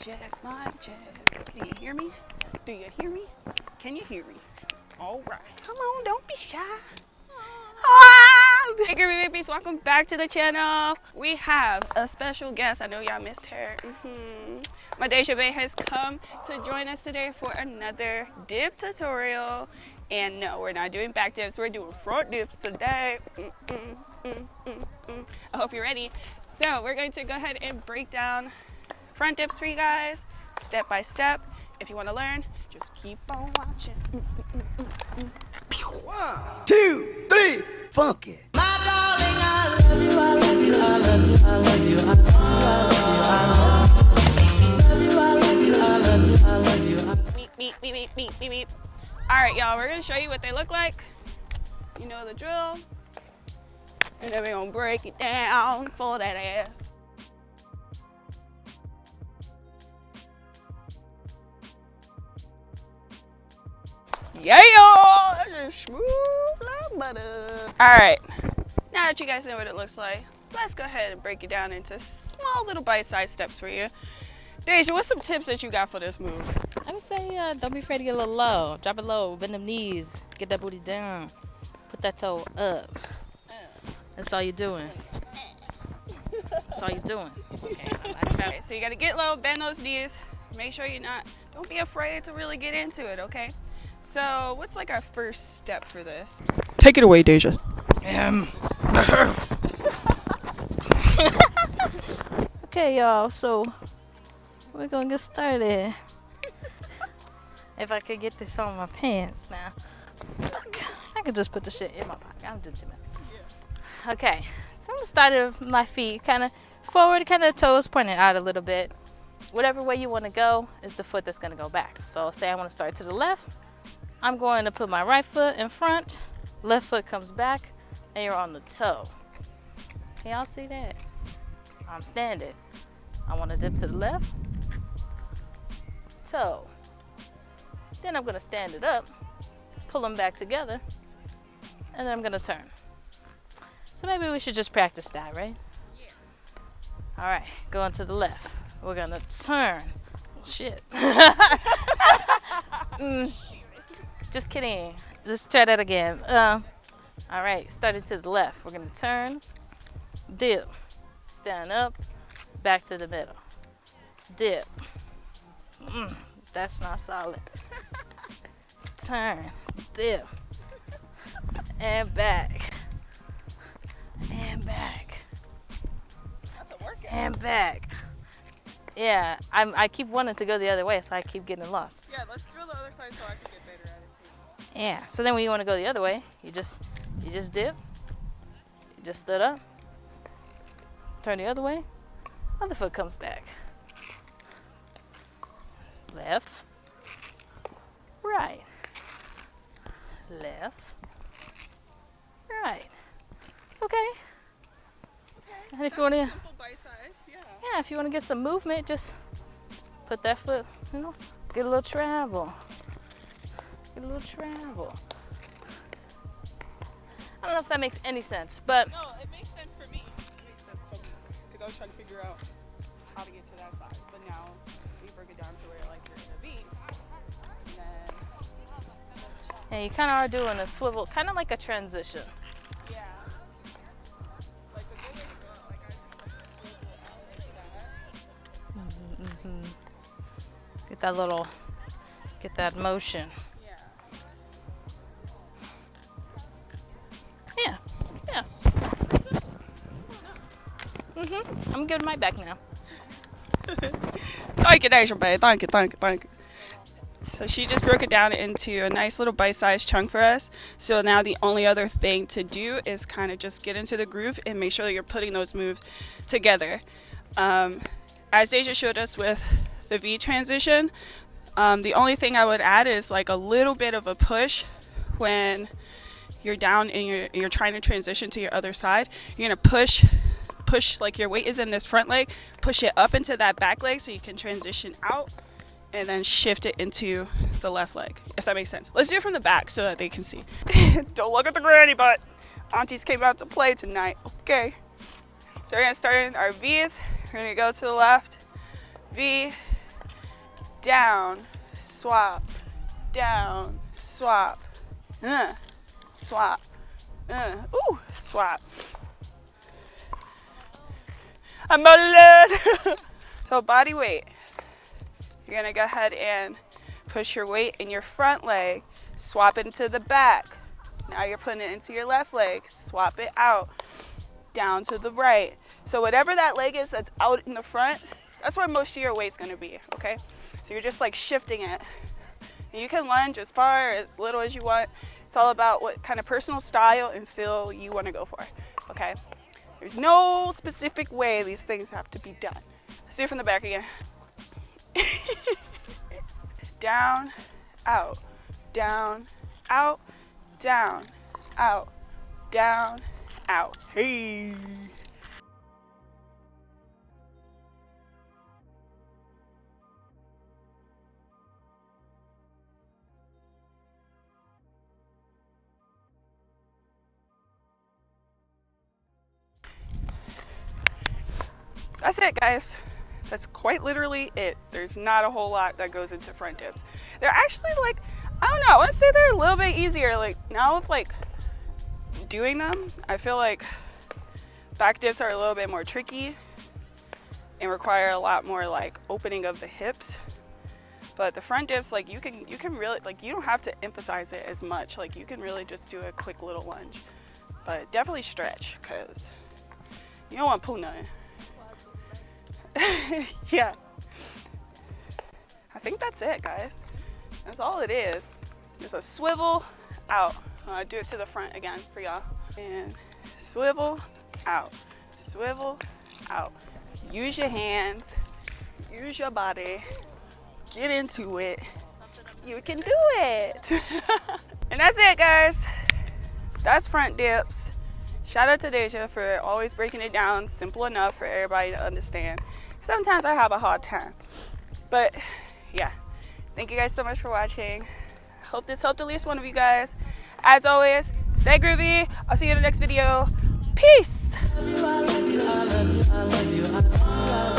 mic check. Can you hear me? Do you hear me? Can you hear me? All right. Come on, don't be shy. Hey Groovy Babies, welcome back to the channel. We have a special guest. I know y'all missed her. My Deja Bae has come to join us today for another dip tutorial. And no, we're not doing back dips, we're doing front dips today. I hope you're ready. So we're going to go ahead and break down front dips for you guys, step by step. If you want to learn, just keep on watching. 1, 2, 3, funk it. My darling, I love you, I love you, I love you, I love you, I love you, I love you, I love you, I love you, I love you. Beep, beep, beep, beep, beep, beep, beep. All right, y'all, we're gonna show you what they look like. You know the drill. And then we're gonna break it down for that ass. Yeah, y'all, that's just smooth like butter. All right, now that you guys know what it looks like, let's go ahead and break it down into small little bite-sized steps for you. Deja, what's some tips that you got for this move? I would say don't be afraid to get a little low. Drop it low, bend them knees, get that booty down, put that toe up. That's all you're doing. That's all you're doing. Okay, so you gotta get low, bend those knees. Make sure don't be afraid to really get into it, okay? So what's like our first step for this? Take it away, Deja. Okay, y'all, so we're gonna get started. If I could get this on my pants now. I could just put the shit in my pocket. I'm doing too much. Okay, so I'm gonna start with my feet kind of forward, kind of toes pointing out a little bit. Whatever way you want to go is the foot that's gonna go back. So say I want to start to the left, I'm going to put my right foot in front, left foot comes back, and you're on the toe. Can y'all see that? I'm standing. I want to dip to the left, toe. Then I'm gonna stand it up, pull them back together, and then I'm gonna turn. So maybe we should just practice that, right? Yeah. All right, going to the left. We're gonna turn. Oh, shit. Just kidding. Let's try that again. All right, starting to the left. We're gonna turn, dip, stand up, back to the middle, dip. That's not solid. Turn, dip, and back, and back, That's a workout. and back. Yeah, I keep wanting to go the other way, so I keep getting lost. Yeah, let's drill the other side so I can get better at it too. Yeah, so then when you want to go the other way, you just dip, you just stood up, turn the other way, other foot comes back. Left, right, left, right. Okay. And if you want to, Simple bite size, yeah. yeah, if you want to get some movement, just put that foot, get a little travel. Get a little travel. I don't know if that makes any sense, but No, it makes sense for me. It makes sense for me. Because I was trying to figure out how to get to that side. But now we break it down to where like you're gonna be. And then yeah, you kind of are doing a swivel, kind of like a transition. yeah. Like the good way to go, like I just like swivel out like that. Get that motion. Yeah. Yeah. I'm giving my back now. Thank you, Deja Bae. Thank you. So she just broke it down into a nice little bite-sized chunk for us. So now the only other thing to do is kind of just get into the groove and make sure that you're putting those moves together. As Deja showed us with the V transition, the only thing I would add is like a little bit of a push when you're down and you're trying to transition to your other side. You're gonna push like your weight is in this front leg, push it up into that back leg so you can transition out and then shift it into the left leg, if that makes sense. Let's do it from the back so that they can see. Don't look at the granny butt. Aunties came out to play tonight, okay? So we're gonna start in our V's. We're gonna go to the left, V, down, swap, down, swap, swap, ooh, swap. I'm alert. So body weight. You're gonna go ahead and push your weight in your front leg, swap it into the back. Now you're putting it into your left leg, swap it out, down to the right. So whatever that leg is that's out in the front, that's where most of your weight's gonna be, okay? So you're just like shifting it. And you can lunge as far, as little as you want. It's all about what kind of personal style and feel you wanna go for, okay? There's no specific way these things have to be done. Let's do it from the back again. Down, out, down, out, down, out, down, out. Hey. That's it, guys. That's quite literally it. There's not a whole lot that goes into front dips. They're actually like, I don't know, I want to say they're a little bit easier. Like now with like doing them, I feel like back dips are a little bit more tricky and require a lot more like opening of the hips. But the front dips, like you can really, like you don't have to emphasize it as much. Like you can really just do a quick little lunge. But definitely stretch, because you don't want to pull nothing. Yeah, I think that's it, guys. That's all it is. Just a swivel out. Do it to the front again for y'all. And swivel out, swivel out. Use your hands, use your body, get into it. You can do it. And that's it, guys. That's front dips. Shout out to Deja for always breaking it down simple enough for everybody to understand. Sometimes I have a hard time, but yeah, thank you guys so much for watching. Hope this helped at least one of you guys. As always, stay groovy. I'll see you in the next video. Peace. I love you, I love you, I love you, I love you.